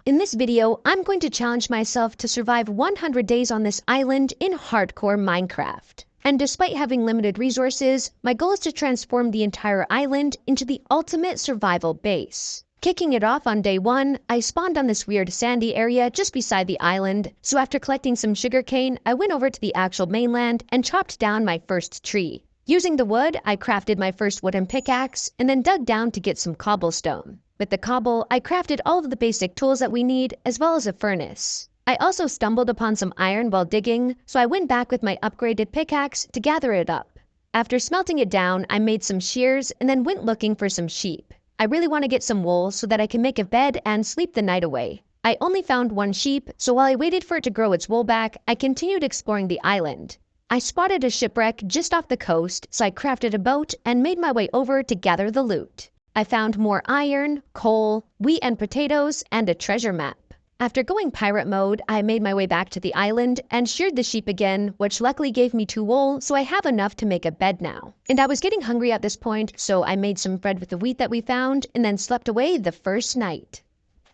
In this video, I'm going to challenge myself to survive 100 days on this island in hardcore Minecraft. And despite having limited resources, my goal is to transform the entire island into the ultimate survival base. Kicking it off on day 1, I spawned on this weird sandy area just beside the island, so after collecting some sugarcane, I went over to the actual mainland and chopped down my first tree. Using the wood, I crafted my first wooden pickaxe and then dug down to get some cobblestone. With the cobble, I crafted all of the basic tools that we need, as well as a furnace. I also stumbled upon some iron while digging, so I went back with my upgraded pickaxe to gather it up. After smelting it down, I made some shears and then went looking for some sheep. I really want to get some wool so that I can make a bed and sleep the night away. I only found one sheep, so while I waited for it to grow its wool back, I continued exploring the island. I spotted a shipwreck just off the coast, so I crafted a boat and made my way over to gather the loot. I found more iron, coal, wheat and potatoes, and a treasure map. After going pirate mode, I made my way back to the island and sheared the sheep again, which luckily gave me 2 wool, so I have enough to make a bed now. And I was getting hungry at this point, so I made some bread with the wheat that we found and then slept away the first night.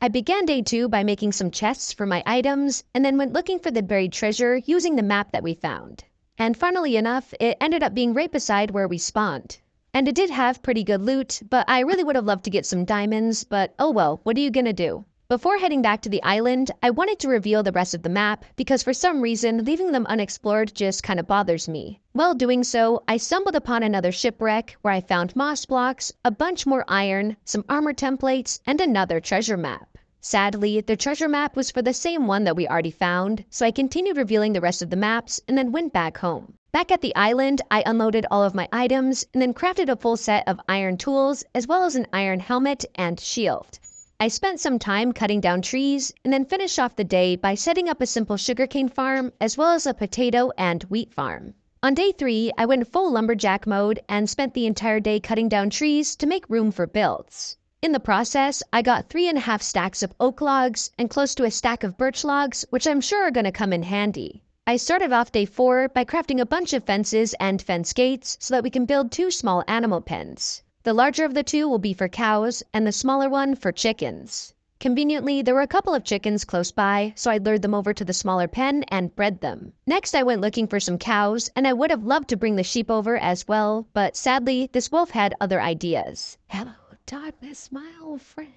I began day 2 by making some chests for my items and then went looking for the buried treasure using the map that we found. And funnily enough, it ended up being right beside where we spawned. And it did have pretty good loot, but I really would have loved to get some diamonds, but oh well, what are you gonna do? Before heading back to the island, I wanted to reveal the rest of the map because for some reason, leaving them unexplored just kind of bothers me. While doing so, I stumbled upon another shipwreck where I found moss blocks, a bunch more iron, some armor templates, and another treasure map. Sadly, the treasure map was for the same one that we already found, so I continued revealing the rest of the maps and then went back home. Back at the island, I unloaded all of my items and then crafted a full set of iron tools as well as an iron helmet and shield. I spent some time cutting down trees and then finished off the day by setting up a simple sugarcane farm as well as a potato and wheat farm. On day 3, I went full lumberjack mode and spent the entire day cutting down trees to make room for builds. In the process, I got 3.5 stacks of oak logs and close to a stack of birch logs, which I'm sure are going to come in handy. I started off day 4 by crafting a bunch of fences and fence gates so that we can build 2 small animal pens. The larger of the 2 will be for cows and the smaller one for chickens. Conveniently, there were a couple of chickens close by, so I lured them over to the smaller pen and bred them. Next, I went looking for some cows, and I would have loved to bring the sheep over as well, but sadly, this wolf had other ideas. Hello, darkness, my old friend.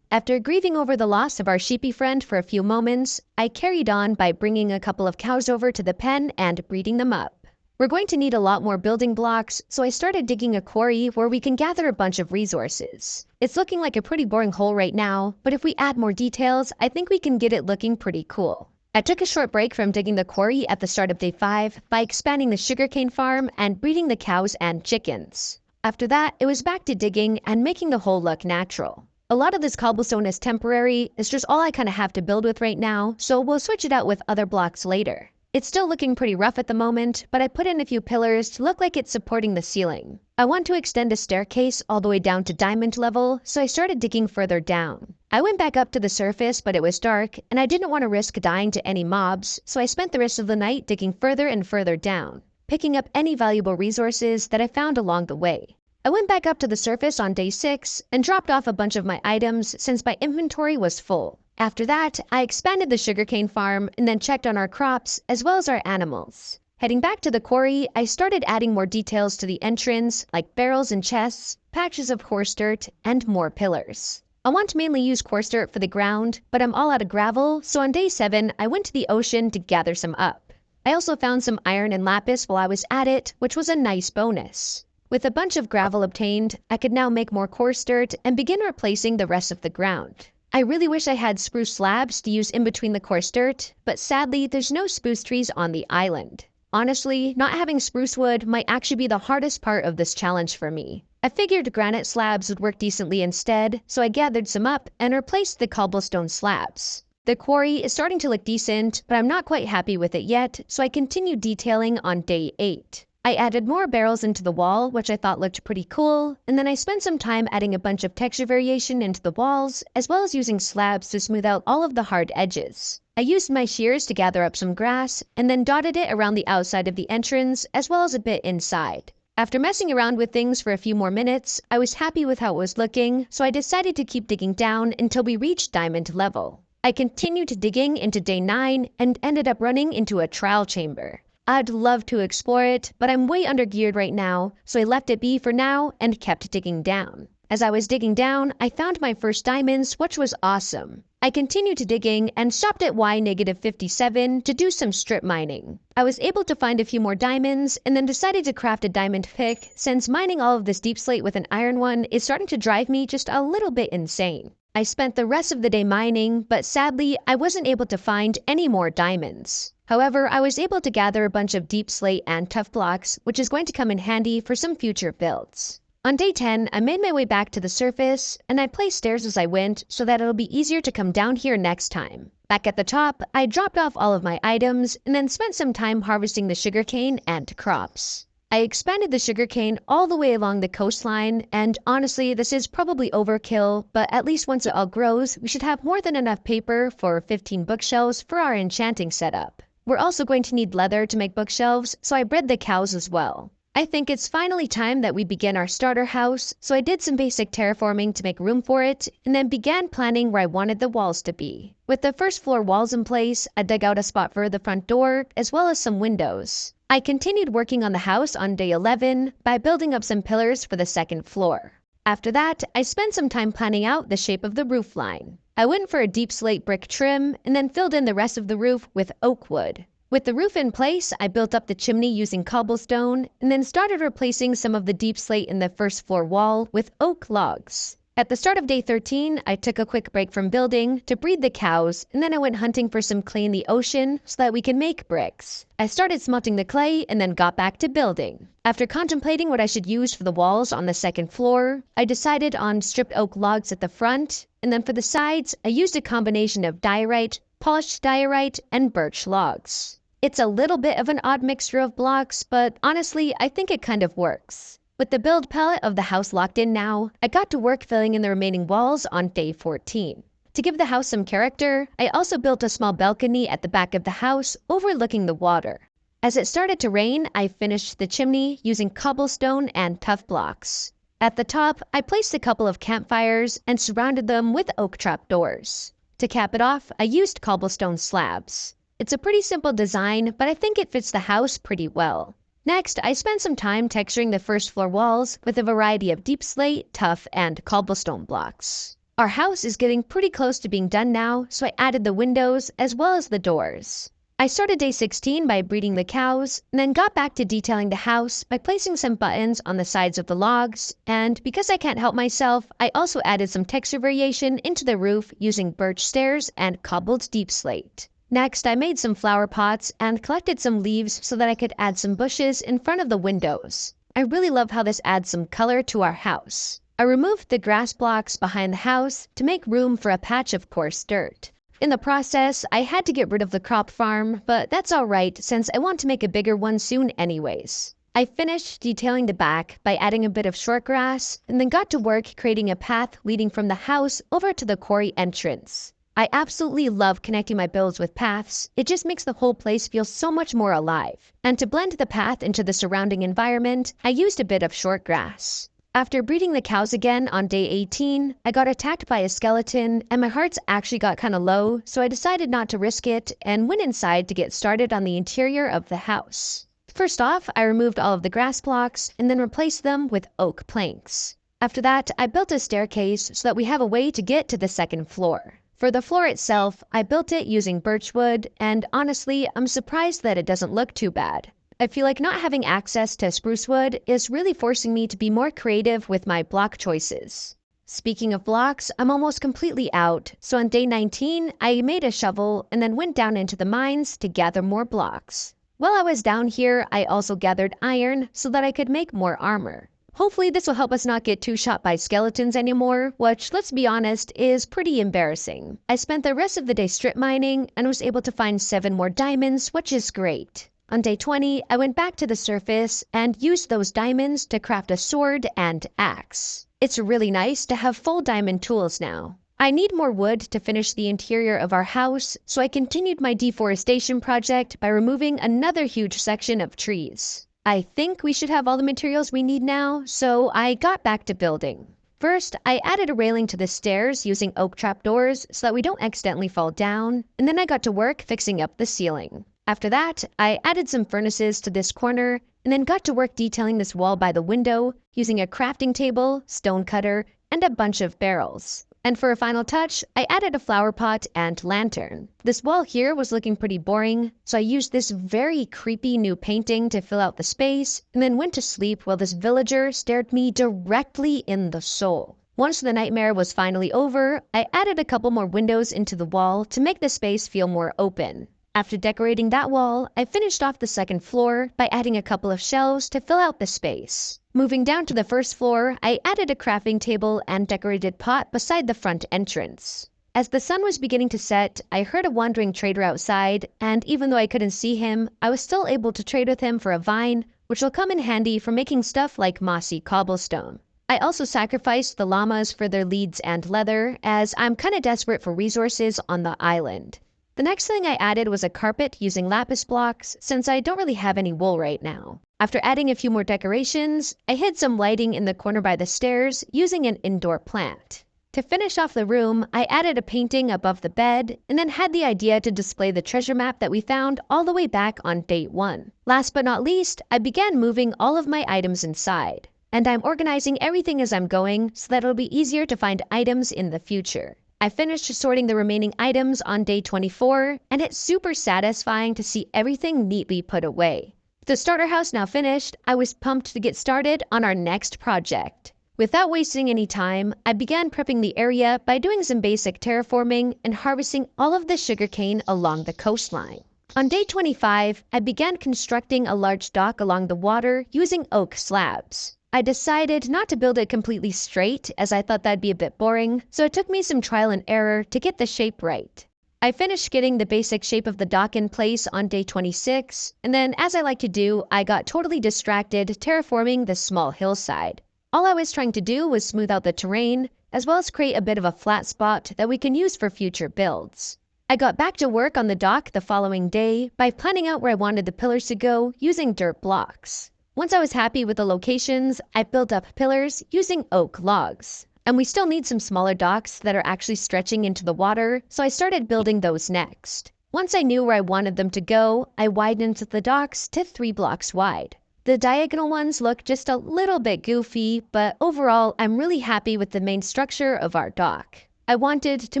After grieving over the loss of our sheepy friend for a few moments, I carried on by bringing a couple of cows over to the pen and breeding them up. We're going to need a lot more building blocks, so I started digging a quarry where we can gather a bunch of resources. It's looking like a pretty boring hole right now, but if we add more details, I think we can get it looking pretty cool. I took a short break from digging the quarry at the start of day 5 by expanding the sugarcane farm and breeding the cows and chickens. After that, it was back to digging and making the hole look natural. A lot of this cobblestone is temporary, it's just all I kind of have to build with right now, so we'll switch it out with other blocks later. It's still looking pretty rough at the moment, but I put in a few pillars to look like it's supporting the ceiling. I want to extend a staircase all the way down to diamond level, so I started digging further down. I went back up to the surface, but it was dark, and I didn't want to risk dying to any mobs, so I spent the rest of the night digging further and further down, picking up any valuable resources that I found along the way. I went back up to the surface on day 6 and dropped off a bunch of my items since my inventory was full. After that, I expanded the sugarcane farm and then checked on our crops as well as our animals. Heading back to the quarry, I started adding more details to the entrance, like barrels and chests, patches of coarse dirt, and more pillars. I want to mainly use coarse dirt for the ground, but I'm all out of gravel, so on day 7, I went to the ocean to gather some up. I also found some iron and lapis while I was at it, which was a nice bonus. With a bunch of gravel obtained, I could now make more coarse dirt and begin replacing the rest of the ground. I really wish I had spruce slabs to use in between the coarse dirt, but sadly there's no spruce trees on the island. Honestly, not having spruce wood might actually be the hardest part of this challenge for me. I figured granite slabs would work decently instead, so I gathered some up and replaced the cobblestone slabs. The quarry is starting to look decent, but I'm not quite happy with it yet, so I continued detailing on day 8. I added more barrels into the wall, which I thought looked pretty cool, and then I spent some time adding a bunch of texture variation into the walls, as well as using slabs to smooth out all of the hard edges. I used my shears to gather up some grass, and then dotted it around the outside of the entrance, as well as a bit inside. After messing around with things for a few more minutes, I was happy with how it was looking, so I decided to keep digging down until we reached diamond level. I continued digging into day 9 and ended up running into a trial chamber. I'd love to explore it, but I'm way undergeared right now, so I left it be for now and kept digging down. As I was digging down, I found my first diamonds, which was awesome. I continued digging and stopped at Y-57 to do some strip mining. I was able to find a few more diamonds and then decided to craft a diamond pick since mining all of this deep slate with an iron one is starting to drive me just a little bit insane. I spent the rest of the day mining, but sadly, I wasn't able to find any more diamonds. However, I was able to gather a bunch of deep slate and tough blocks, which is going to come in handy for some future builds. On day 10, I made my way back to the surface, and I placed stairs as I went so that it'll be easier to come down here next time. Back at the top, I dropped off all of my items and then spent some time harvesting the sugarcane and crops. I expanded the sugarcane all the way along the coastline, and honestly, this is probably overkill, but at least once it all grows, we should have more than enough paper for 15 bookshelves for our enchanting setup. We're also going to need leather to make bookshelves, so I bred the cows as well. I think it's finally time that we begin our starter house, so I did some basic terraforming to make room for it, and then began planning where I wanted the walls to be. With the first floor walls in place, I dug out a spot for the front door, as well as some windows. I continued working on the house on day 11 by building up some pillars for the second floor. After that, I spent some time planning out the shape of the roof line. I went for a deep slate brick trim, and then filled in the rest of the roof with oak wood. With the roof in place, I built up the chimney using cobblestone and then started replacing some of the deep slate in the first floor wall with oak logs. At the start of day 13, I took a quick break from building to breed the cows, and then I went hunting for some clay in the ocean so that we can make bricks. I started smelting the clay and then got back to building. After contemplating what I should use for the walls on the second floor, I decided on stripped oak logs at the front, and then for the sides, I used a combination of diorite, polished diorite, and birch logs. It's a little bit of an odd mixture of blocks, but honestly, I think it kind of works. With the build palette of the house locked in now, I got to work filling in the remaining walls on day 14. To give the house some character, I also built a small balcony at the back of the house overlooking the water. As it started to rain, I finished the chimney using cobblestone and tough blocks. At the top, I placed a couple of campfires and surrounded them with oak trapdoors. To cap it off, I used cobblestone slabs. It's a pretty simple design, but I think it fits the house pretty well. Next, I spent some time texturing the first floor walls with a variety of deep slate, tough, and cobblestone blocks. Our house is getting pretty close to being done now, so I added the windows as well as the doors. I started day 16 by breeding the cows, and then got back to detailing the house by placing some buttons on the sides of the logs, and because I can't help myself, I also added some texture variation into the roof using birch stairs and cobbled deep slate. Next, I made some flower pots and collected some leaves so that I could add some bushes in front of the windows. I really love how this adds some color to our house. I removed the grass blocks behind the house to make room for a patch of coarse dirt. In the process, I had to get rid of the crop farm, but that's alright since I want to make a bigger one soon anyways. I finished detailing the back by adding a bit of short grass and then got to work creating a path leading from the house over to the quarry entrance. I absolutely love connecting my builds with paths. It just makes the whole place feel so much more alive. And to blend the path into the surrounding environment, I used a bit of short grass. After breeding the cows again on day 18, I got attacked by a skeleton and my hearts actually got kinda low, so I decided not to risk it and went inside to get started on the interior of the house. First off, I removed all of the grass blocks and then replaced them with oak planks. After that, I built a staircase so that we have a way to get to the second floor. For the floor itself, I built it using birch wood, and honestly, I'm surprised that it doesn't look too bad. I feel like not having access to spruce wood is really forcing me to be more creative with my block choices. Speaking of blocks, I'm almost completely out, so on day 19, I made a shovel and then went down into the mines to gather more blocks. While I was down here, I also gathered iron so that I could make more armor. Hopefully this will help us not get too shot by skeletons anymore, which, let's be honest, is pretty embarrassing. I spent the rest of the day strip mining and was able to find 7 more diamonds, which is great. On day 20, I went back to the surface and used those diamonds to craft a sword and axe. It's really nice to have full diamond tools now. I need more wood to finish the interior of our house, so I continued my deforestation project by removing another huge section of trees. I think we should have all the materials we need now, so I got back to building. First, I added a railing to the stairs using oak trapdoors so that we don't accidentally fall down, and then I got to work fixing up the ceiling. After that, I added some furnaces to this corner, and then got to work detailing this wall by the window using a crafting table, stone cutter, and a bunch of barrels. And for a final touch, I added a flower pot and lantern. This wall here was looking pretty boring, so I used this very creepy new painting to fill out the space, and then went to sleep while this villager stared me directly in the soul. Once the nightmare was finally over, I added a couple more windows into the wall to make the space feel more open. After decorating that wall, I finished off the second floor by adding a couple of shelves to fill out the space. Moving down to the first floor, I added a crafting table and decorated pot beside the front entrance. As the sun was beginning to set, I heard a wandering trader outside, and even though I couldn't see him, I was still able to trade with him for a vine, which will come in handy for making stuff like mossy cobblestone. I also sacrificed the llamas for their leads and leather, as I'm kinda desperate for resources on the island. The next thing I added was a carpet using lapis blocks, since I don't really have any wool right now. After adding a few more decorations, I hid some lighting in the corner by the stairs using an indoor plant. To finish off the room, I added a painting above the bed, and then had the idea to display the treasure map that we found all the way back on day 1. Last but not least, I began moving all of my items inside. And I'm organizing everything as I'm going so that it'll be easier to find items in the future. I finished sorting the remaining items on day 24, and it's super satisfying to see everything neatly put away. With the starter house now finished, I was pumped to get started on our next project. Without wasting any time, I began prepping the area by doing some basic terraforming and harvesting all of the sugarcane along the coastline. On day 25, I began constructing a large dock along the water using oak slabs. I decided not to build it completely straight as I thought that'd be a bit boring, so it took me some trial and error to get the shape right. I finished getting the basic shape of the dock in place on day 26, and then as I like to do, I got totally distracted terraforming the small hillside. All I was trying to do was smooth out the terrain, as well as create a bit of a flat spot that we can use for future builds. I got back to work on the dock the following day by planning out where I wanted the pillars to go using dirt blocks. Once I was happy with the locations, I built up pillars using oak logs. And we still need some smaller docks that are actually stretching into the water, so I started building those next. Once I knew where I wanted them to go, I widened the docks to 3 blocks wide. The diagonal ones look just a little bit goofy, but overall I'm really happy with the main structure of our dock. I wanted to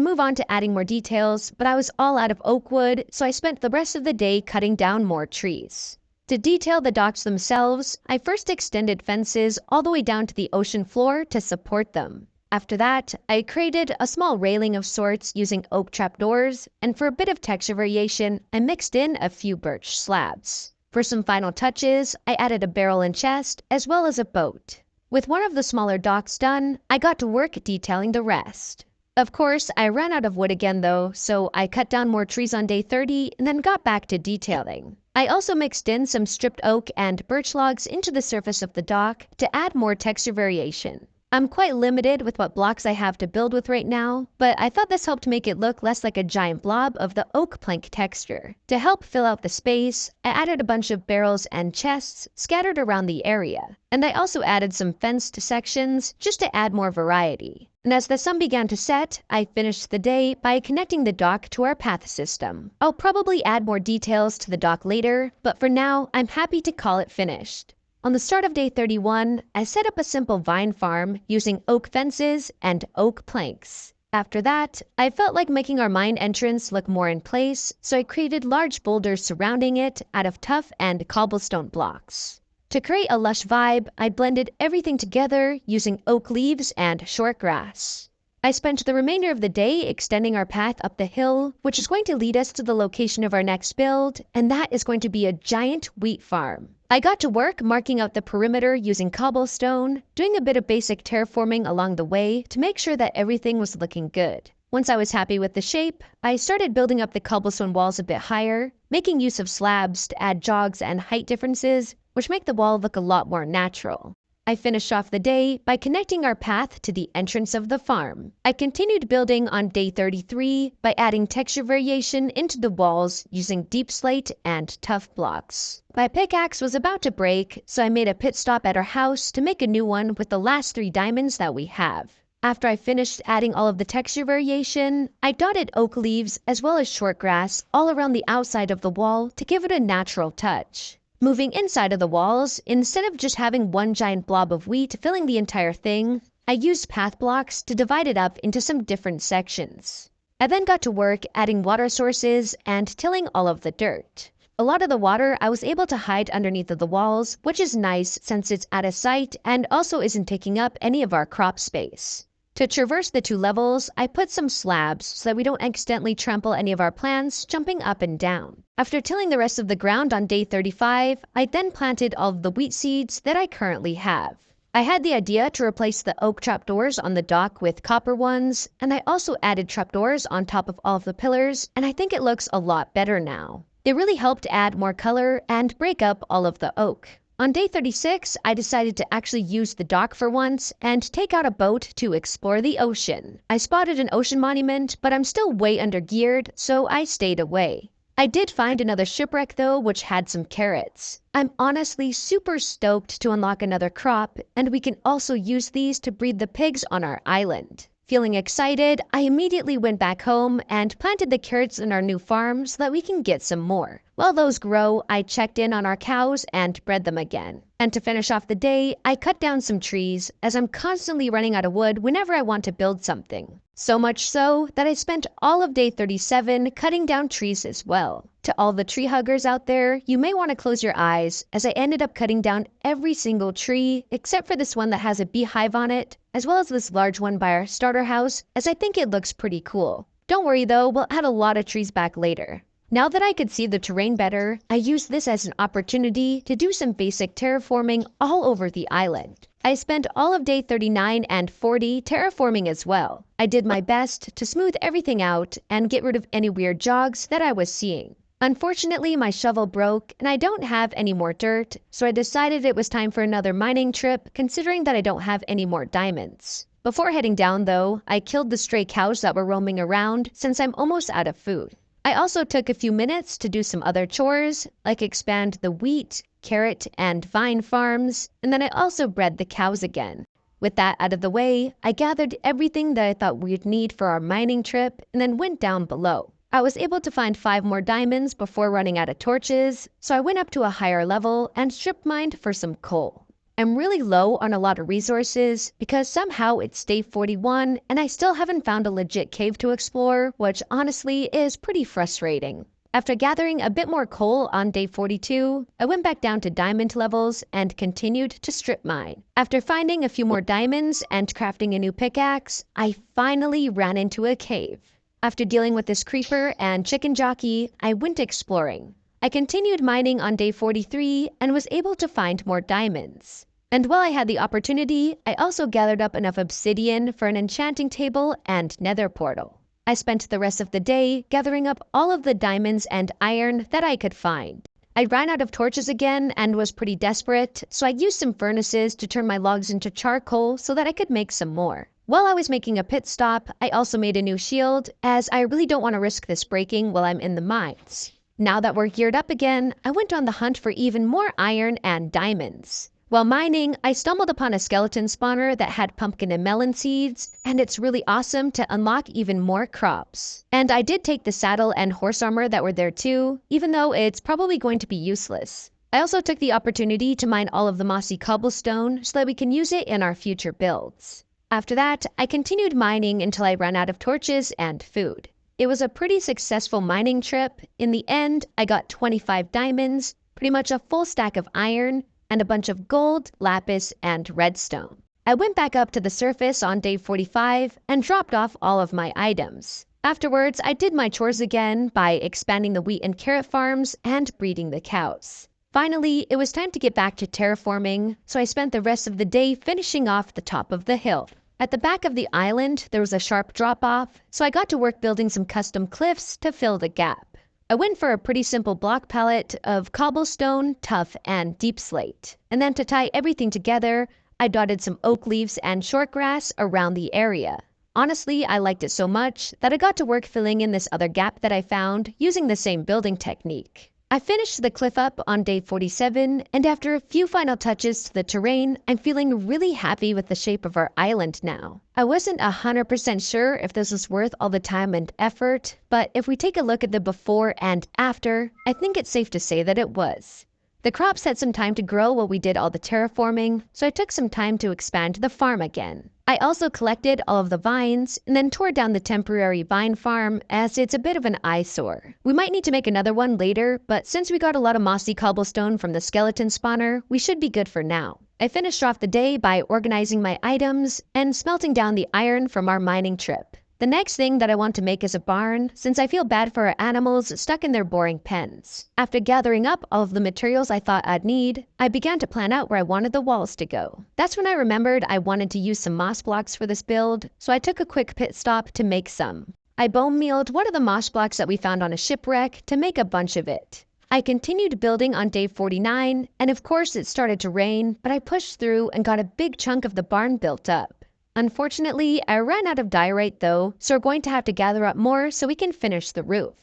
move on to adding more details, but I was all out of oak wood, so I spent the rest of the day cutting down more trees. To detail the docks themselves, I first extended fences all the way down to the ocean floor to support them. After that, I created a small railing of sorts using oak trapdoors, and for a bit of texture variation, I mixed in a few birch slabs. For some final touches, I added a barrel and chest, as well as a boat. With one of the smaller docks done, I got to work detailing the rest. Of course, I ran out of wood again though, so I cut down more trees on day 30 and then got back to detailing. I also mixed in some stripped oak and birch logs into the surface of the dock to add more texture variation. I'm quite limited with what blocks I have to build with right now, but I thought this helped make it look less like a giant blob of the oak plank texture. To help fill out the space, I added a bunch of barrels and chests scattered around the area. And I also added some fenced sections just to add more variety. And as the sun began to set, I finished the day by connecting the dock to our path system. I'll probably add more details to the dock later, but for now, I'm happy to call it finished. On the start of day 31, I set up a simple vine farm using oak fences and oak planks. After that, I felt like making our mine entrance look more in place, so I created large boulders surrounding it out of tough and cobblestone blocks. To create a lush vibe, I blended everything together using oak leaves and short grass. I spent the remainder of the day extending our path up the hill, which is going to lead us to the location of our next build, and that is going to be a giant wheat farm. I got to work marking out the perimeter using cobblestone, doing a bit of basic terraforming along the way to make sure that everything was looking good. Once I was happy with the shape, I started building up the cobblestone walls a bit higher, making use of slabs to add jogs and height differences, which make the wall look a lot more natural. I finished off the day by connecting our path to the entrance of the farm. I continued building on day 33 by adding texture variation into the walls using deep slate and tough blocks. My pickaxe was about to break, so I made a pit stop at our house to make a new one with the last 3 diamonds that we have. After I finished adding all of the texture variation, I dotted oak leaves as well as short grass all around the outside of the wall to give it a natural touch. Moving inside of the walls, instead of just having one giant blob of wheat filling the entire thing, I used path blocks to divide it up into some different sections. I then got to work adding water sources and tilling all of the dirt. A lot of the water I was able to hide underneath of the walls, which is nice since it's out of sight and also isn't taking up any of our crop space. To traverse the 2 levels, I put some slabs so that we don't accidentally trample any of our plants jumping up and down. After tilling the rest of the ground on day 35, I then planted all of the wheat seeds that I currently have. I had the idea to replace the oak trapdoors on the dock with copper ones, and I also added trapdoors on top of all of the pillars, and I think it looks a lot better now. It really helped add more color and break up all of the oak. On day 36, I decided to actually use the dock for once and take out a boat to explore the ocean. I spotted an ocean monument, but I'm still way under-geared, so I stayed away. I did find another shipwreck though, which had some carrots. I'm honestly super stoked to unlock another crop, and we can also use these to breed the pigs on our island. Feeling excited, I immediately went back home and planted the carrots in our new farm so that we can get some more. While those grow, I checked in on our cows and bred them again. And to finish off the day, I cut down some trees as I'm constantly running out of wood whenever I want to build something. So much so that I spent all of day 37 cutting down trees as well. To all the tree huggers out there, you may want to close your eyes as I ended up cutting down every single tree except for this one that has a beehive on it, as well as this large one by our starter house, as I think it looks pretty cool. Don't worry though, we'll add a lot of trees back later. Now that I could see the terrain better, I used this as an opportunity to do some basic terraforming all over the island. I spent all of day 39 and 40 terraforming as well. I did my best to smooth everything out and get rid of any weird jogs that I was seeing. Unfortunately, my shovel broke and I don't have any more dirt, so I decided it was time for another mining trip considering that I don't have any more diamonds. Before heading down though, I killed the stray cows that were roaming around since I'm almost out of food. I also took a few minutes to do some other chores, like expand the wheat, carrot, and vine farms, and then I also bred the cows again. With that out of the way, I gathered everything that I thought we'd need for our mining trip and then went down below. I was able to find 5 more diamonds before running out of torches, so I went up to a higher level and strip mined for some coal. I'm really low on a lot of resources because somehow it's day 41 and I still haven't found a legit cave to explore, which honestly is pretty frustrating. After gathering a bit more coal on day 42, I went back down to diamond levels and continued to strip mine. After finding a few more diamonds and crafting a new pickaxe, I finally ran into a cave. After dealing with this creeper and chicken jockey, I went exploring. I continued mining on day 43 and was able to find more diamonds. And while I had the opportunity, I also gathered up enough obsidian for an enchanting table and nether portal. I spent the rest of the day gathering up all of the diamonds and iron that I could find. I ran out of torches again and was pretty desperate, so I used some furnaces to turn my logs into charcoal so that I could make some more. While I was making a pit stop, I also made a new shield, as I really don't want to risk this breaking while I'm in the mines. Now that we're geared up again, I went on the hunt for even more iron and diamonds. While mining, I stumbled upon a skeleton spawner that had pumpkin and melon seeds, and it's really awesome to unlock even more crops. And I did take the saddle and horse armor that were there too, even though it's probably going to be useless. I also took the opportunity to mine all of the mossy cobblestone so that we can use it in our future builds. After that, I continued mining until I ran out of torches and food. It was a pretty successful mining trip. In the end, I got 25 diamonds, pretty much a full stack of iron, and a bunch of gold, lapis, and redstone. I went back up to the surface on day 45 and dropped off all of my items. Afterwards, I did my chores again by expanding the wheat and carrot farms and breeding the cows. Finally, it was time to get back to terraforming, so I spent the rest of the day finishing off the top of the hill. At the back of the island, there was a sharp drop-off, so I got to work building some custom cliffs to fill the gap. I went for a pretty simple block palette of cobblestone, tuff, and deep slate. And then to tie everything together, I dotted some oak leaves and shortgrass around the area. Honestly, I liked it so much that I got to work filling in this other gap that I found using the same building technique. I finished the cliff up on day 47, and after a few final touches to the terrain, I'm feeling really happy with the shape of our island now. I wasn't 100% sure if this was worth all the time and effort, but if we take a look at the before and after, I think it's safe to say that it was. The crops had some time to grow while we did all the terraforming, so I took some time to expand the farm again. I also collected all of the vines and then tore down the temporary vine farm as it's a bit of an eyesore. We might need to make another one later, but since we got a lot of mossy cobblestone from the skeleton spawner, we should be good for now. I finished off the day by organizing my items and smelting down the iron from our mining trip. The next thing that I want to make is a barn, since I feel bad for our animals stuck in their boring pens. After gathering up all of the materials I thought I'd need, I began to plan out where I wanted the walls to go. That's when I remembered I wanted to use some moss blocks for this build, so I took a quick pit stop to make some. I bone mealed one of the moss blocks that we found on a shipwreck to make a bunch of it. I continued building on day 49, and of course it started to rain, but I pushed through and got a big chunk of the barn built up. Unfortunately, I ran out of diorite though, so we're going to have to gather up more so we can finish the roof.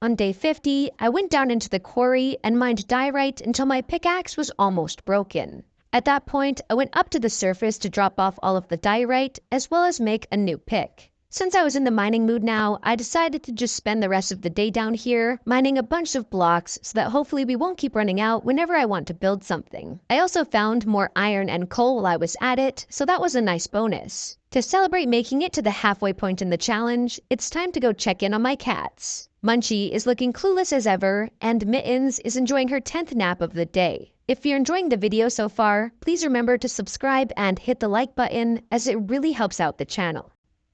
On day 50, I went down into the quarry and mined diorite until my pickaxe was almost broken. At that point, I went up to the surface to drop off all of the diorite as well as make a new pick. Since I was in the mining mood now, I decided to just spend the rest of the day down here mining a bunch of blocks so that hopefully we won't keep running out whenever I want to build something. I also found more iron and coal while I was at it, so that was a nice bonus. To celebrate making it to the halfway point in the challenge, it's time to go check in on my cats. Munchie is looking clueless as ever, and Mittens is enjoying her 10th nap of the day. If you're enjoying the video so far, please remember to subscribe and hit the like button as it really helps out the channel.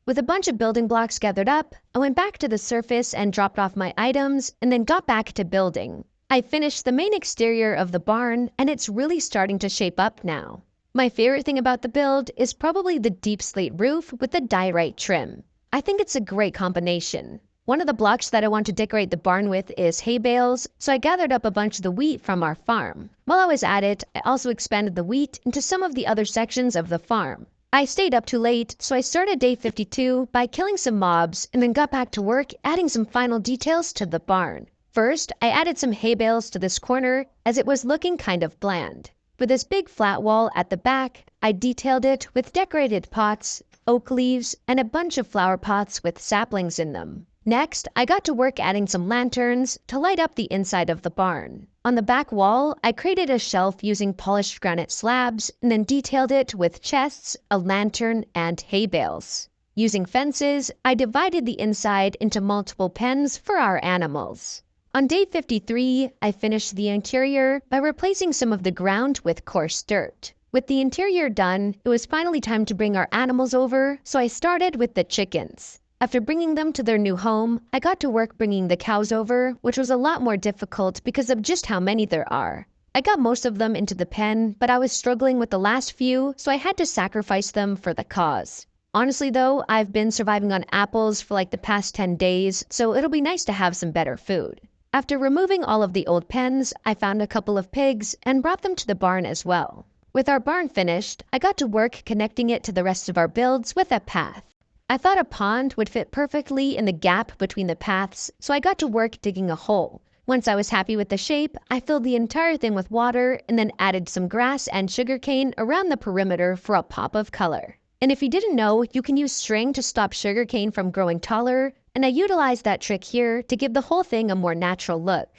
With a bunch of building blocks gathered up, I went back to the surface and dropped off my items and then got back to building. I finished the main exterior of the barn and it's really starting to shape up now. My favorite thing about the build is probably the deep slate roof with the diorite trim. I think it's a great combination. One of the blocks that I want to decorate the barn with is hay bales, so I gathered up a bunch of the wheat from our farm. While I was at it, I also expanded the wheat into some of the other sections of the farm. I stayed up too late, so I started day 52 by killing some mobs and then got back to work adding some final details to the barn. First, I added some hay bales to this corner as it was looking kind of bland. For this big flat wall at the back, I detailed it with decorated pots, oak leaves, and a bunch of flower pots with saplings in them. Next, I got to work adding some lanterns to light up the inside of the barn. On the back wall, I created a shelf using polished granite slabs and then detailed it with chests, a lantern, and hay bales. Using fences, I divided the inside into multiple pens for our animals. On day 53, I finished the interior by replacing some of the ground with coarse dirt. With the interior done, it was finally time to bring our animals over, so I started with the chickens. After bringing them to their new home, I got to work bringing the cows over, which was a lot more difficult because of just how many there are. I got most of them into the pen, but I was struggling with the last few, so I had to sacrifice them for the cause. Honestly though, I've been surviving on apples for like the past 10 days, so it'll be nice to have some better food. After removing all of the old pens, I found a couple of pigs and brought them to the barn as well. With our barn finished, I got to work connecting it to the rest of our builds with a path. I thought a pond would fit perfectly in the gap between the paths, so I got to work digging a hole. Once I was happy with the shape, I filled the entire thing with water and then added some grass and sugarcane around the perimeter for a pop of color. And if you didn't know, you can use string to stop sugarcane from growing taller, and I utilized that trick here to give the whole thing a more natural look.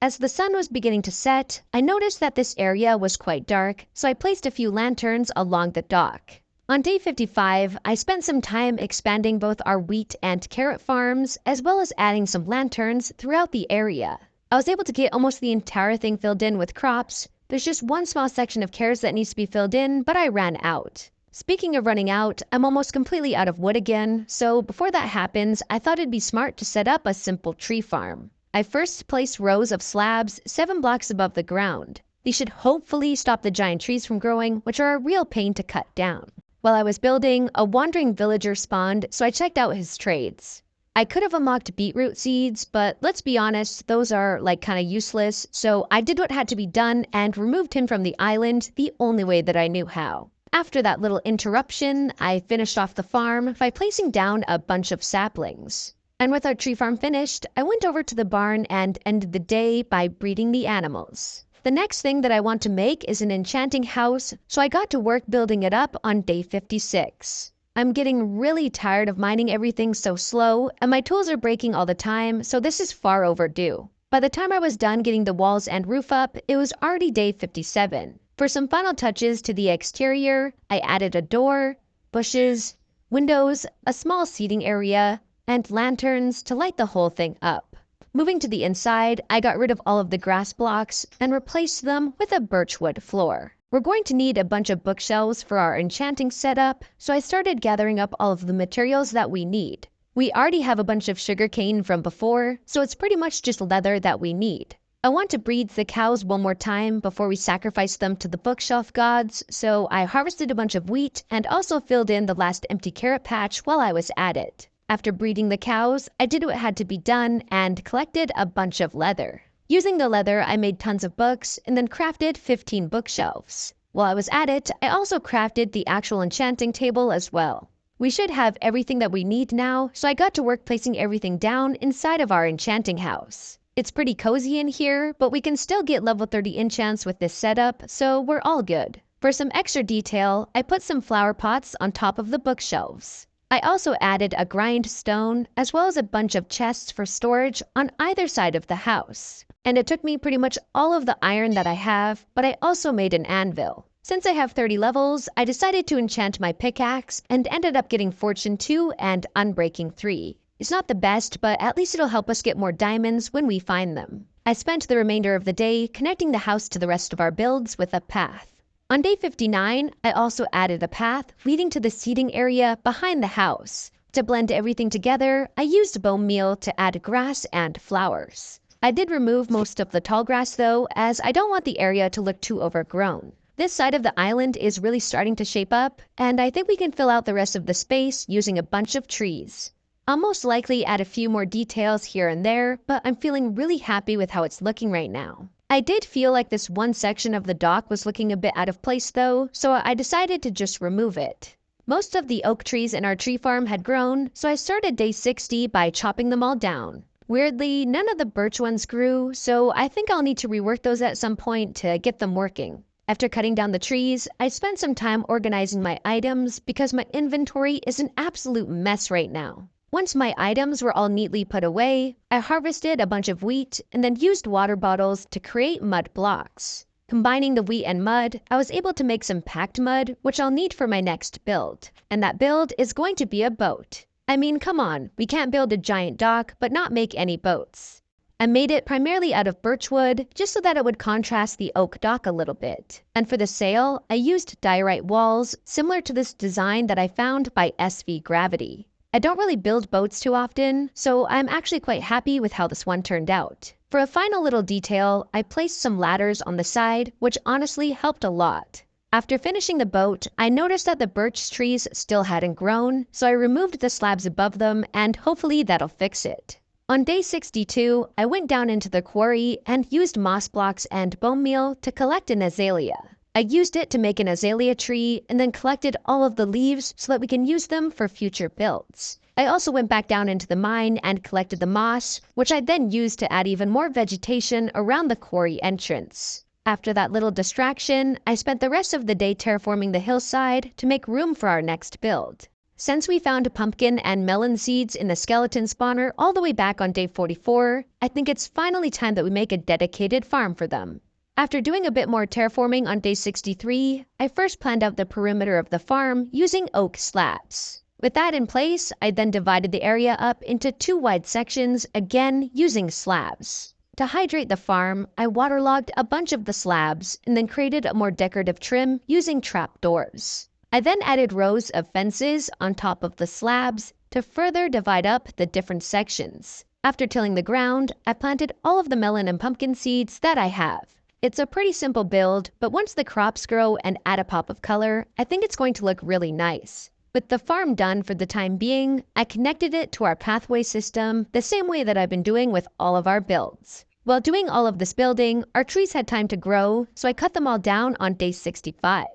As the sun was beginning to set, I noticed that this area was quite dark, so I placed a few lanterns along the dock. On day 55, I spent some time expanding both our wheat and carrot farms, as well as adding some lanterns throughout the area. I was able to get almost the entire thing filled in with crops. There's just one small section of carrots that needs to be filled in, but I ran out. Speaking of running out, I'm almost completely out of wood again, so before that happens, I thought it'd be smart to set up a simple tree farm. I first placed rows of slabs 7 blocks above the ground. These should hopefully stop the giant trees from growing, which are a real pain to cut down. While I was building, a wandering villager spawned, so I checked out his trades. I could have unlocked beetroot seeds, but let's be honest, those are like kinda useless, so I did what had to be done and removed him from the island the only way that I knew how. After that little interruption, I finished off the farm by placing down a bunch of saplings. And with our tree farm finished, I went over to the barn and ended the day by breeding the animals. The next thing that I want to make is an enchanting house, so I got to work building it up on day 56. I'm getting really tired of mining everything so slow, and my tools are breaking all the time, so this is far overdue. By the time I was done getting the walls and roof up, it was already day 57. For some final touches to the exterior, I added a door, bushes, windows, a small seating area, and lanterns to light the whole thing up. Moving to the inside, I got rid of all of the grass blocks and replaced them with a birchwood floor. We're going to need a bunch of bookshelves for our enchanting setup, so I started gathering up all of the materials that we need. We already have a bunch of sugarcane from before, so it's pretty much just leather that we need. I want to breed the cows one more time before we sacrifice them to the bookshelf gods, so I harvested a bunch of wheat and also filled in the last empty carrot patch while I was at it. After breeding the cows, I did what had to be done and collected a bunch of leather. Using the leather, I made tons of books and then crafted 15 bookshelves. While I was at it, I also crafted the actual enchanting table as well. We should have everything that we need now, so I got to work placing everything down inside of our enchanting house. It's pretty cozy in here, but we can still get level 30 enchants with this setup, so we're all good. For some extra detail, I put some flower pots on top of the bookshelves. I also added a grindstone as well as a bunch of chests for storage on either side of the house. And it took me pretty much all of the iron that I have, but I also made an anvil. Since I have 30 levels, I decided to enchant my pickaxe and ended up getting Fortune 2 and Unbreaking 3. It's not the best, but at least it'll help us get more diamonds when we find them. I spent the remainder of the day connecting the house to the rest of our builds with a path. On day 59, I also added a path leading to the seating area behind the house. To blend everything together, I used bone meal to add grass and flowers. I did remove most of the tall grass though, as I don't want the area to look too overgrown. This side of the island is really starting to shape up, and I think we can fill out the rest of the space using a bunch of trees. I'll most likely add a few more details here and there, but I'm feeling really happy with how it's looking right now. I did feel like this one section of the dock was looking a bit out of place though, so I decided to just remove it. Most of the oak trees in our tree farm had grown, so I started day 60 by chopping them all down. Weirdly, none of the birch ones grew, so I think I'll need to rework those at some point to get them working. After cutting down the trees, I spent some time organizing my items because my inventory is an absolute mess right now. Once my items were all neatly put away, I harvested a bunch of wheat and then used water bottles to create mud blocks. Combining the wheat and mud, I was able to make some packed mud, which I'll need for my next build. And that build is going to be a boat. I mean, come on, we can't build a giant dock but not make any boats. I made it primarily out of birchwood, just so that it would contrast the oak dock a little bit. And for the sail, I used diorite walls, similar to this design that I found by SV Gravity. I don't really build boats too often, so I'm actually quite happy with how this one turned out. For a final little detail, I placed some ladders on the side, which honestly helped a lot. After finishing the boat, I noticed that the birch trees still hadn't grown, so I removed the slabs above them and hopefully that'll fix it. On day 62, I went down into the quarry and used moss blocks and bone meal to collect an azalea. I used it to make an azalea tree and then collected all of the leaves so that we can use them for future builds. I also went back down into the mine and collected the moss, which I then used to add even more vegetation around the quarry entrance. After that little distraction, I spent the rest of the day terraforming the hillside to make room for our next build. Since we found pumpkin and melon seeds in the skeleton spawner all the way back on day 44, I think it's finally time that we make a dedicated farm for them. After doing a bit more terraforming on day 63, I first planned out the perimeter of the farm using oak slabs. With that in place, I then divided the area up into 2 wide sections, again using slabs. To hydrate the farm, I waterlogged a bunch of the slabs and then created a more decorative trim using trapdoors. I then added rows of fences on top of the slabs to further divide up the different sections. After tilling the ground, I planted all of the melon and pumpkin seeds that I have. It's a pretty simple build, but once the crops grow and add a pop of color, I think it's going to look really nice. With the farm done for the time being, I connected it to our pathway system the same way that I've been doing with all of our builds. While doing all of this building, our trees had time to grow, so I cut them all down on day 65.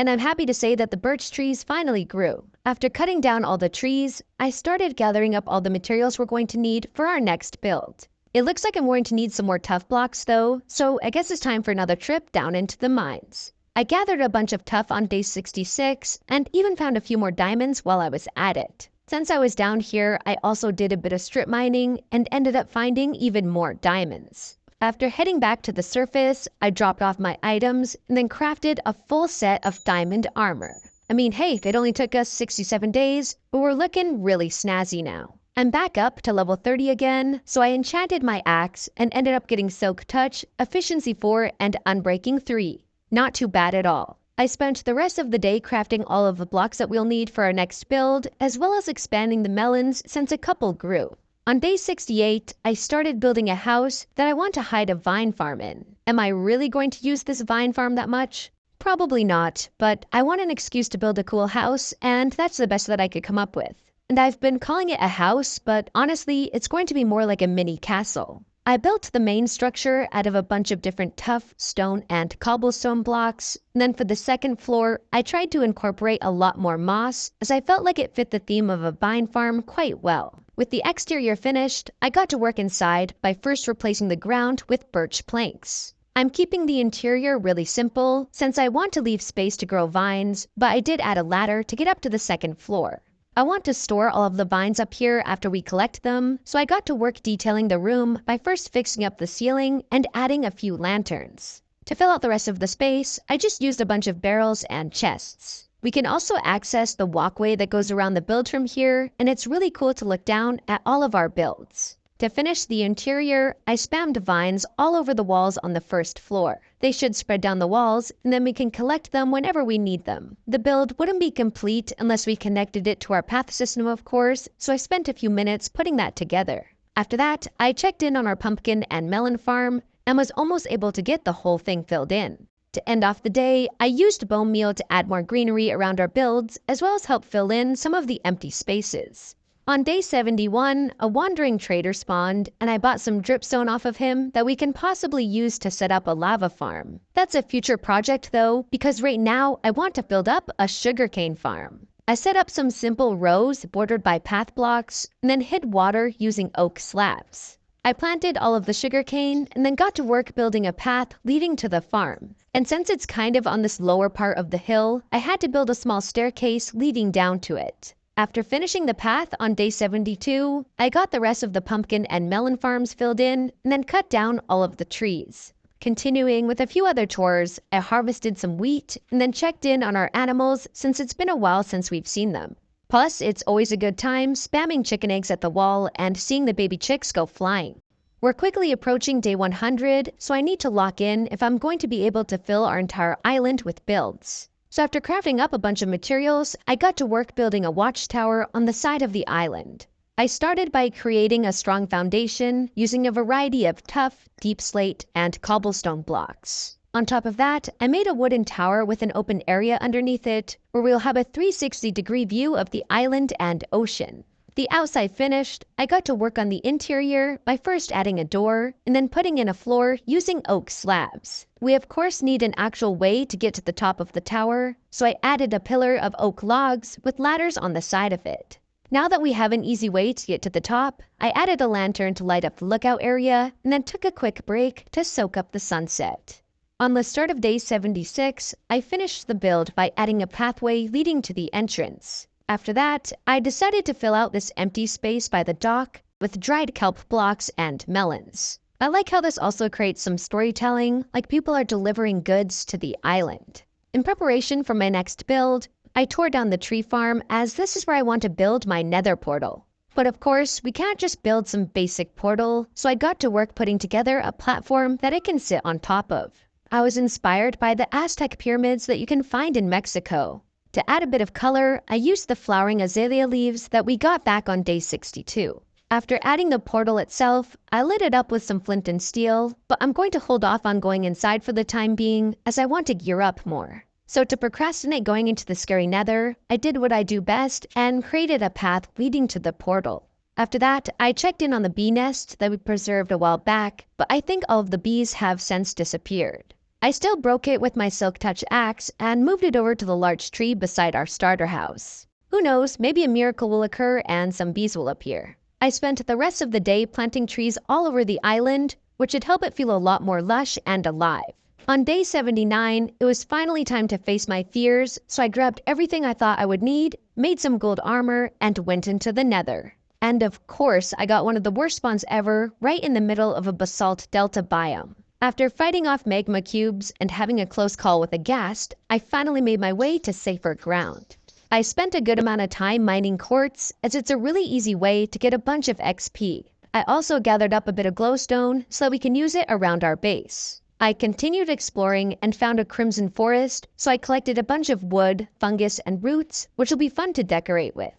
and I'm happy to say that the birch trees finally grew. After cutting down all the trees, I started gathering up all the materials we're going to need for our next build. It looks like I'm going to need some more tuff blocks though, so I guess it's time for another trip down into the mines. I gathered a bunch of tuff on day 66 and even found a few more diamonds while I was at it. Since I was down here, I also did a bit of strip mining and ended up finding even more diamonds. After heading back to the surface, I dropped off my items and then crafted a full set of diamond armor. I mean, hey, it only took us 67 days, but we're looking really snazzy now. I'm back up to level 30 again, so I enchanted my axe and ended up getting Soak Touch, Efficiency 4, and Unbreaking 3. Not too bad at all. I spent the rest of the day crafting all of the blocks that we'll need for our next build, as well as expanding the melons since a couple grew. On day 68, I started building a house that I want to hide a vine farm in. Am I really going to use this vine farm that much? Probably not, but I want an excuse to build a cool house, and that's the best that I could come up with. And I've been calling it a house, but honestly, it's going to be more like a mini castle. I built the main structure out of a bunch of different tough stone and cobblestone blocks, and then for the second floor, I tried to incorporate a lot more moss, as I felt like it fit the theme of a vine farm quite well. With the exterior finished, I got to work inside by first replacing the ground with birch planks. I'm keeping the interior really simple since I want to leave space to grow vines, but I did add a ladder to get up to the second floor. I want to store all of the vines up here after we collect them, so I got to work detailing the room by first fixing up the ceiling and adding a few lanterns. To fill out the rest of the space, I just used a bunch of barrels and chests. We can also access the walkway that goes around the build from here, and it's really cool to look down at all of our builds. To finish the interior, I spammed vines all over the walls on the first floor. They should spread down the walls, and then we can collect them whenever we need them. The build wouldn't be complete unless we connected it to our path system, of course, so I spent a few minutes putting that together. After that, I checked in on our pumpkin and melon farm and was almost able to get the whole thing filled in. To end off the day, I used bone meal to add more greenery around our builds, as well as help fill in some of the empty spaces. On day 71, a wandering trader spawned, and I bought some dripstone off of him that we can possibly use to set up a lava farm. That's a future project though, because right now I want to build up a sugarcane farm. I set up some simple rows bordered by path blocks, and then hid water using oak slabs. I planted all of the sugarcane and then got to work building a path leading to the farm. And since it's kind of on this lower part of the hill, I had to build a small staircase leading down to it. After finishing the path on day 72, I got the rest of the pumpkin and melon farms filled in and then cut down all of the trees. Continuing with a few other chores, I harvested some wheat and then checked in on our animals since it's been a while since we've seen them. Plus, it's always a good time spamming chicken eggs at the wall and seeing the baby chicks go flying. We're quickly approaching day 100, so I need to lock in if I'm going to be able to fill our entire island with builds. So after crafting up a bunch of materials, I got to work building a watchtower on the side of the island. I started by creating a strong foundation using a variety of tough, deep slate, and cobblestone blocks. On top of that, I made a wooden tower with an open area underneath it, where we'll have a 360-degree view of the island and ocean. The outside finished, I got to work on the interior by first adding a door and then putting in a floor using oak slabs. We of course need an actual way to get to the top of the tower, so I added a pillar of oak logs with ladders on the side of it. Now that we have an easy way to get to the top, I added a lantern to light up the lookout area and then took a quick break to soak up the sunset. On the start of day 76, I finished the build by adding a pathway leading to the entrance. After that, I decided to fill out this empty space by the dock with dried kelp blocks and melons. I like how this also creates some storytelling, like people are delivering goods to the island. In preparation for my next build, I tore down the tree farm as this is where I want to build my nether portal. But of course, we can't just build some basic portal, so I got to work putting together a platform that it can sit on top of. I was inspired by the Aztec pyramids that you can find in Mexico. To add a bit of color, I used the flowering azalea leaves that we got back on day 62. After adding the portal itself, I lit it up with some flint and steel, but I'm going to hold off on going inside for the time being as I want to gear up more. So to procrastinate going into the scary nether, I did what I do best and created a path leading to the portal. After that, I checked in on the bee nest that we preserved a while back, but I think all of the bees have since disappeared. I still broke it with my Silk Touch axe and moved it over to the large tree beside our starter house. Who knows, maybe a miracle will occur and some bees will appear. I spent the rest of the day planting trees all over the island, which should help it feel a lot more lush and alive. On day 79, it was finally time to face my fears, so I grabbed everything I thought I would need, made some gold armor, and went into the Nether. And of course, I got one of the worst spawns ever, right in the middle of a basalt delta biome. After fighting off magma cubes and having a close call with a ghast, I finally made my way to safer ground. I spent a good amount of time mining quartz, as it's a really easy way to get a bunch of XP. I also gathered up a bit of glowstone so that we can use it around our base. I continued exploring and found a crimson forest, so I collected a bunch of wood, fungus, and roots, which will be fun to decorate with.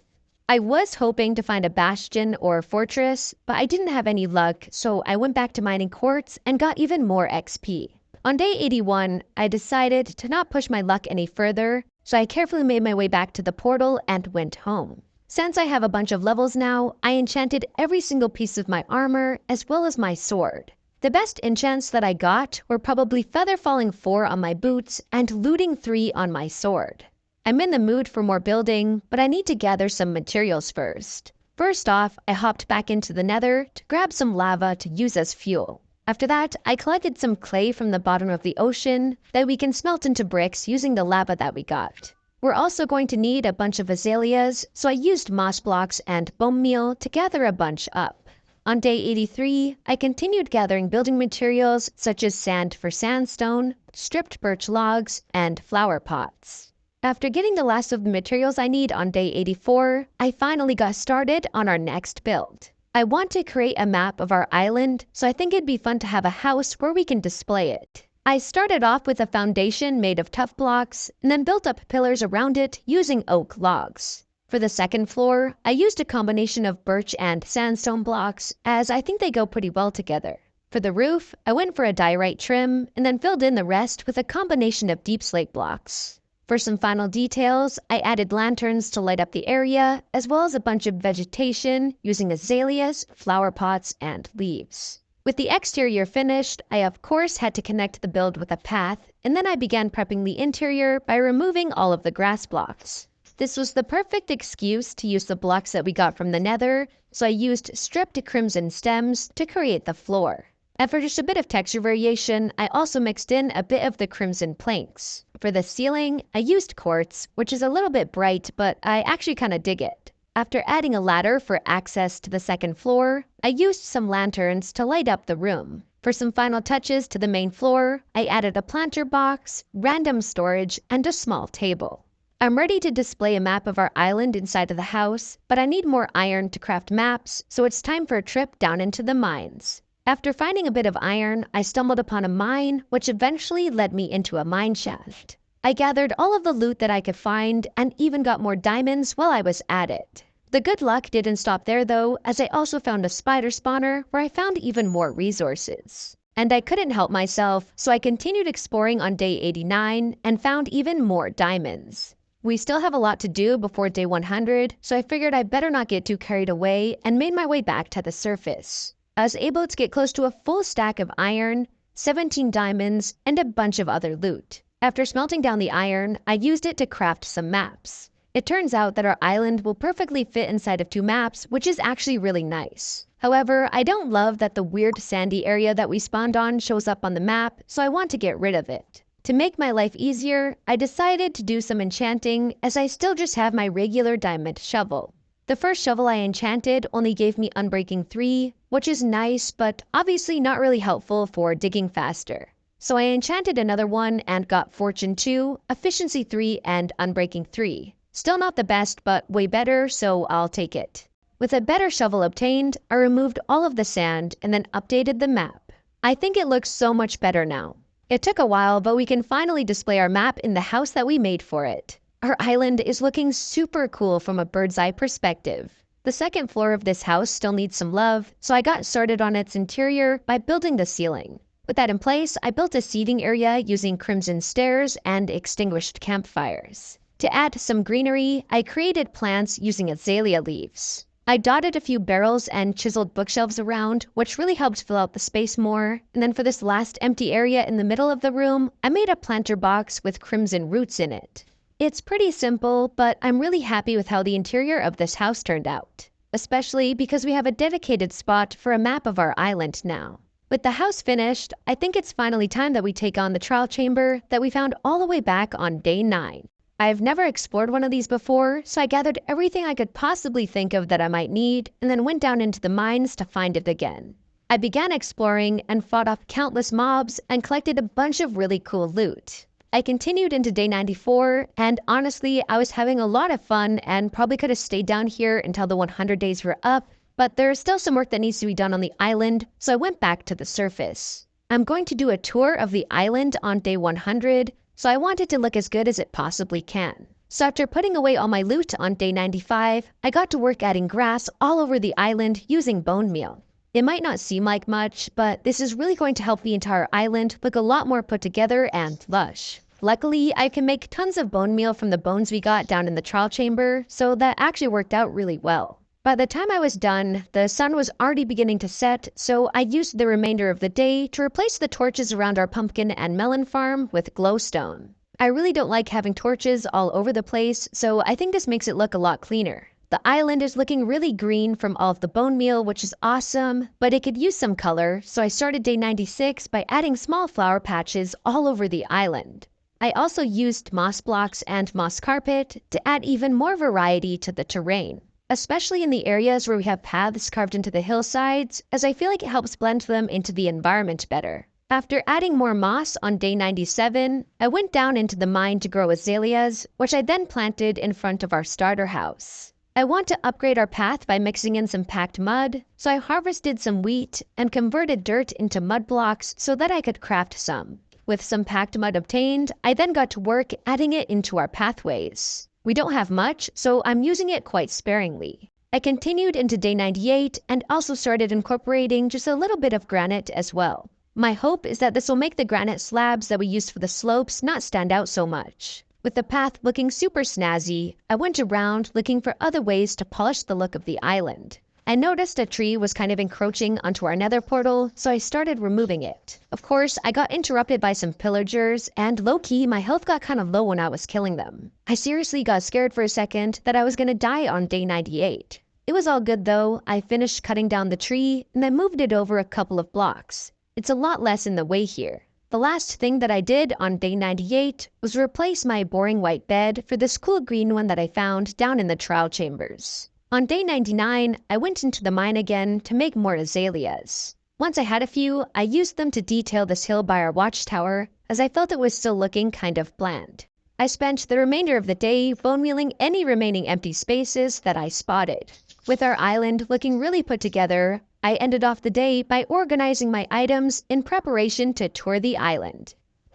I was hoping to find a bastion or a fortress, but I didn't have any luck, so I went back to mining quartz and got even more XP. On day 81, I decided to not push my luck any further, so I carefully made my way back to the portal and went home. Since I have a bunch of levels now, I enchanted every single piece of my armor as well as my sword. The best enchants that I got were probably Feather Falling 4 on my boots and Looting 3 on my sword. I'm in the mood for more building, but I need to gather some materials first. First off, I hopped back into the Nether to grab some lava to use as fuel. After that, I collected some clay from the bottom of the ocean that we can smelt into bricks using the lava that we got. We're also going to need a bunch of azaleas, so I used moss blocks and bone meal to gather a bunch up. On day 83, I continued gathering building materials such as sand for sandstone, stripped birch logs, and flower pots. After getting the last of the materials I need on day 84, I finally got started on our next build. I want to create a map of our island, so I think it'd be fun to have a house where we can display it. I started off with a foundation made of tough blocks, and then built up pillars around it using oak logs. For the second floor, I used a combination of birch and sandstone blocks, as I think they go pretty well together. For the roof, I went for a diorite trim, and then filled in the rest with a combination of deep slate blocks. For some final details, I added lanterns to light up the area, as well as a bunch of vegetation using azaleas, flower pots, and leaves. With the exterior finished, I of course had to connect the build with a path, and then I began prepping the interior by removing all of the grass blocks. This was the perfect excuse to use the blocks that we got from the Nether, so I used stripped crimson stems to create the floor. And for just a bit of texture variation, I also mixed in a bit of the crimson planks. For the ceiling, I used quartz, which is a little bit bright, but I actually kind of dig it. After adding a ladder for access to the second floor, I used some lanterns to light up the room. For some final touches to the main floor, I added a planter box, random storage, and a small table. I'm ready to display a map of our island inside of the house, but I need more iron to craft maps, so it's time for a trip down into the mines. After finding a bit of iron, I stumbled upon a mine, which eventually led me into a mine shaft. I gathered all of the loot that I could find and even got more diamonds while I was at it. The good luck didn't stop there though, as I also found a spider spawner where I found even more resources. And I couldn't help myself, so I continued exploring on day 89 and found even more diamonds. We still have a lot to do before day 100, so I figured I better not get too carried away and made my way back to the surface. I was able to get close to a full stack of iron, 17 diamonds, and a bunch of other loot. After smelting down the iron, I used it to craft some maps. It turns out that our island will perfectly fit inside of 2 maps, which is actually really nice. However, I don't love that the weird sandy area that we spawned on shows up on the map, so I want to get rid of it. To make my life easier, I decided to do some enchanting, as I still just have my regular diamond shovel. The first shovel I enchanted only gave me Unbreaking 3, which is nice, but obviously not really helpful for digging faster. So I enchanted another one and got Fortune 2, Efficiency 3, and Unbreaking 3. Still not the best, but way better, so I'll take it. With a better shovel obtained, I removed all of the sand and then updated the map. I think it looks so much better now. It took a while, but we can finally display our map in the house that we made for it. Our island is looking super cool from a bird's eye perspective. The second floor of this house still needs some love, so I got started on its interior by building the ceiling. With that in place, I built a seating area using crimson stairs and extinguished campfires. To add some greenery, I created plants using azalea leaves. I dotted a few barrels and chiseled bookshelves around, which really helped fill out the space more. And then for this last empty area in the middle of the room, I made a planter box with crimson roots in it. It's pretty simple, but I'm really happy with how the interior of this house turned out, especially because we have a dedicated spot for a map of our island now. With the house finished, I think it's finally time that we take on the trial chamber that we found all the way back on day 9. I've never explored one of these before, so I gathered everything I could possibly think of that I might need and then went down into the mines to find it again. I began exploring and fought off countless mobs and collected a bunch of really cool loot. I continued into day 94, and honestly, I was having a lot of fun and probably could have stayed down here until the 100 days were up, but there is still some work that needs to be done on the island, so I went back to the surface. I'm going to do a tour of the island on day 100, so I want it to look as good as it possibly can. So after putting away all my loot on day 95, I got to work adding grass all over the island using bone meal. It might not seem like much, but this is really going to help the entire island look a lot more put together and lush. Luckily, I can make tons of bone meal from the bones we got down in the trial chamber, so that actually worked out really well. By the time I was done, the sun was already beginning to set, so I used the remainder of the day to replace the torches around our pumpkin and melon farm with glowstone. I really don't like having torches all over the place, so I think this makes it look a lot cleaner. The island is looking really green from all of the bone meal, which is awesome, but it could use some color, so I started day 96 by adding small flower patches all over the island. I also used moss blocks and moss carpet to add even more variety to the terrain, especially in the areas where we have paths carved into the hillsides, as I feel like it helps blend them into the environment better. After adding more moss on day 97, I went down into the mine to grow azaleas, which I then planted in front of our starter house. I want to upgrade our path by mixing in some packed mud, so I harvested some wheat and converted dirt into mud blocks so that I could craft some. With some packed mud obtained, I then got to work adding it into our pathways. We don't have much, so I'm using it quite sparingly. I continued into day 98 and also started incorporating just a little bit of granite as well. My hope is that this will make the granite slabs that we used for the slopes not stand out so much. With the path looking super snazzy, I went around looking for other ways to polish the look of the island. I noticed a tree was kind of encroaching onto our nether portal, so I started removing it. Of course, I got interrupted by some pillagers, and low-key, my health got kind of low when I was killing them. I seriously got scared for a second that I was gonna die on day 98. It was all good though. I finished cutting down the tree, and then moved it over a couple of blocks. It's a lot less in the way here. The last thing that I did on day 98 was replace my boring white bed for this cool green one that I found down in the trial chambers. On day 99, I went into the mine again to make more azaleas. Once I had a few, I used them to detail this hill by our watchtower, as I felt it was still looking kind of bland. I spent the remainder of the day bone mealing any remaining empty spaces that I spotted. With our island looking really put together, I ended off the day by organizing my items in preparation to tour the island.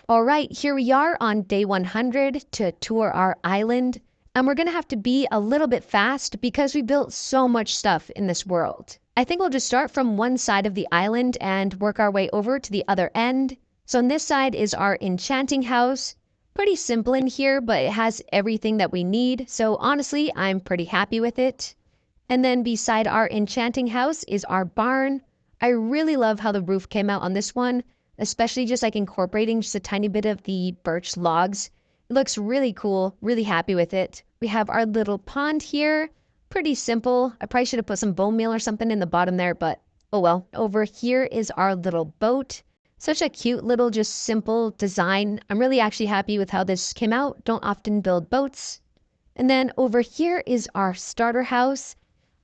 Alright, here we are on day 100 to tour our island. And we're gonna have to be a little bit fast because we built so much stuff in this world. I think we'll just start from one side of the island and work our way over to the other end. So on this side is our enchanting house. Pretty simple in here, but it has everything that we need. So honestly, I'm pretty happy with it. And then beside our enchanting house is our barn. I really love how the roof came out on this one, especially just like incorporating just a tiny bit of the birch logs. It looks really cool, really happy with it. We have our little pond here, pretty simple. I probably should have put some bone meal or something in the bottom there, but oh well. Over here is our little boat. Such a cute little just simple design. I'm really actually happy with how this came out. Don't often build boats. And then over here is our starter house.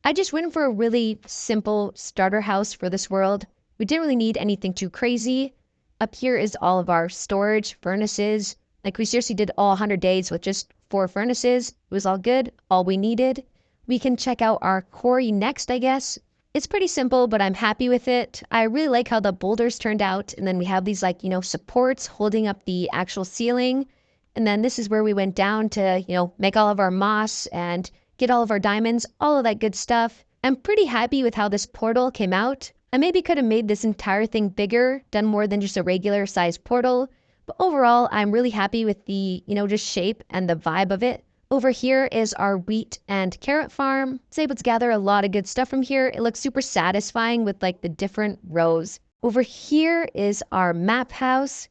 I just went for a really simple starter house for this world. We didn't really need anything too crazy. Up here is all of our storage, furnaces. Like we seriously did all 100 days with just 4 furnaces. It was all good, all we needed. We can check out our quarry next, I guess. It's pretty simple, but I'm happy with it. I really like how the boulders turned out. And then we have these supports holding up the actual ceiling. And then this is where we went down to, make all of our moss and get all of our diamonds, all of that good stuff. I'm pretty happy with how this portal came out. I maybe could have made this entire thing bigger, done more than just a regular sized portal. But overall, I'm really happy with the, just shape and the vibe of it. Over here is our wheat and carrot farm. I was able to gather a lot of good stuff from here. It looks super satisfying with like the different rows. Over here is our map house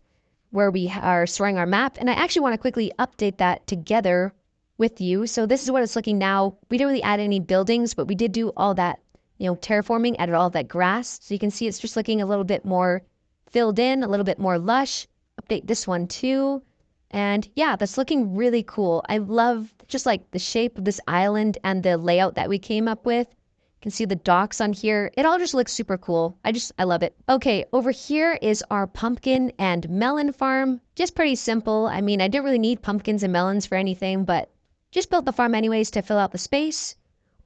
where we are storing our map. And I actually want to quickly update that together with you. So this is what it's looking now. We didn't really add any buildings, but we did do all that, terraforming, added all that grass. So you can see it's just looking a little bit more filled in, a little bit more lush. Update this one too. And yeah, that's looking really cool. I love just like the shape of this island and the layout that we came up with. You can see the docks on here. It all just looks super cool. I love it. Okay, over here is our pumpkin and melon farm. Just pretty simple. I mean, I didn't really need pumpkins and melons for anything, but just built the farm anyways to fill out the space.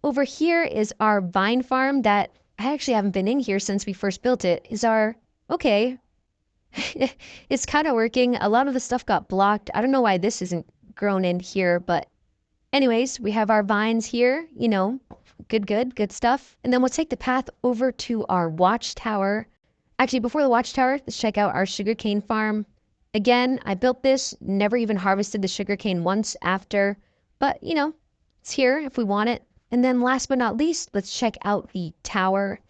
Over here is our vine farm that I actually haven't been in here since we first built it. Okay, it's kind of working. A lot of the stuff got blocked. I don't know why this isn't grown in here, but anyways, we have our vines here, good stuff. And then we'll take the path over to our watchtower. Actually, before the watchtower, let's check out our sugarcane farm. Again, I built this, never even harvested the sugarcane once after, but it's here if we want it. And then last but not least, let's check out the tower.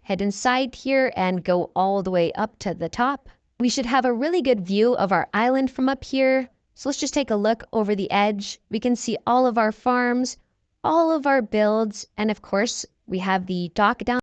Head inside here and go all the way up to the top. We should have a really good view of our island from up here. So let's just take a look over the edge. We can see all of our farms, all of our builds, and of course, we have the dock down